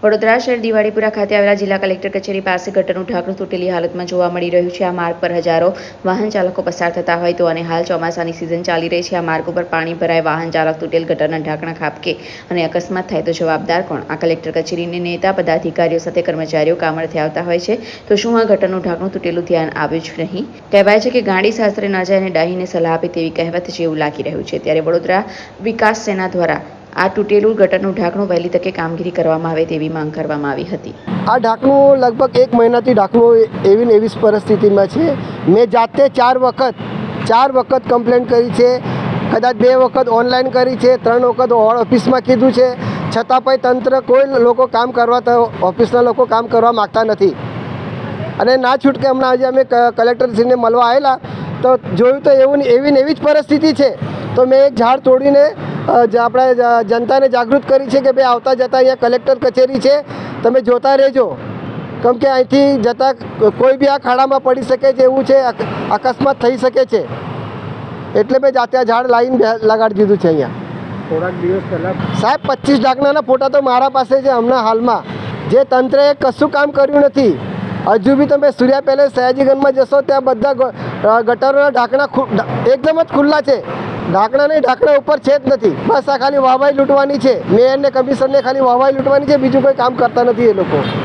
વડોદરા શહેર દિવાળીપુરા ખાતે આવેલા જિલ્લા કલેક્ટર કચેરી પાસે ગટરનું ઢાંકણું તૂટેલી હાલતમાં જોવા મળી રહ્યું છે। આ માર્ગ પર હજારો વાહન ચાલકો પસાર થતા હોય તો અને હાલ ચોમાસાની સિઝન ચાલી રહી છે। આ માર્ગ ઉપર પાણી ભરાય વાહન ચાલક તૂટેલ ગટરના ઢાંકણા ખાબકે અને અકસ્માત થાય તો જવાબદાર કોણ? આ કલેક્ટર કચેરીની નેતા પદાધિકારીઓ સાથે કર્મચારીઓ કામ અર્થે આવતા હોય છે તો શું આ ગટરનું ઢાંકણું તૂટેલું ધ્યાન આવ્યું જ નહીં? કહેવાય છે કે ગાડી શાસ્ત્રે ન જાય અને ડાહીને સલાહ આપે તેવી કહેવત જેવું લાગી રહ્યું છે। ત્યારે વડોદરા વિકાસ સેના દ્વારા આ તૂટેલું ગટરનું ઢાંકણું વહેલી તકે કામગીરી કરવામાં આવે તેવી માંગ કરવામાં આવી હતી। આ ઢાંકણું લગભગ 1 મહિનાથી ઢાંકણું એવી પરિસ્થિતિમાં છે। મેં જાતે 4 વખત કમ્પ્લેન કરી છે, કદાચ 2 વખત ઓનલાઈન કરી છે, 3 વખત ઓફિસમાં કીધું છે, છતાં પણ તંત્ર કોઈ લોકો કામ કરવા ઓફિસના લોકો કામ કરવા માગતા નથી અને ના છૂટકે હમણાં આજે અમે કલેક્ટરશ્રીને મળવા આવેલા તો જોયું તો એવી જ પરિસ્થિતિ છે। તો મેં એક ઝાડ તોડીને આપણે જનતાને જાગૃત કરી છે કે ભાઈ આવતા જતાં અહીંયા કલેક્ટર કચેરી છે, તમે જોતા રહેજો, કેમ કે અહીંથી જતાં કોઈ બી આ ખાડામાં પડી શકે છે, એવું છે, અકસ્માત થઈ શકે છે, એટલે મેં જાતે આ ઝાડ લાવીને લગાડી દીધું છે અહીંયા। થોડાક દિવસ પહેલાં સાહેબ 25 ઢાંકણાના ફોટા તો મારા પાસે છે હમણાં હાલમાં, જે તંત્રએ કશું કામ કર્યું નથી। હજુ બી તમે સૂર્યા પેલેસ સયાજીગંજમાં જશો ત્યાં બધા ગટરોના ઢાંકણા એકદમ જ ખુલ્લા છે, ઢાંકણા ઉપર છે જ નથી, બસ આ ખાલી વાહવાઈ લૂંટવાની છે। મેયરને કમિશનરને ખાલી વાહવાઈ લૂંટવાની છે, બીજું કોઈ કામ કરતા નથી એ લોકો।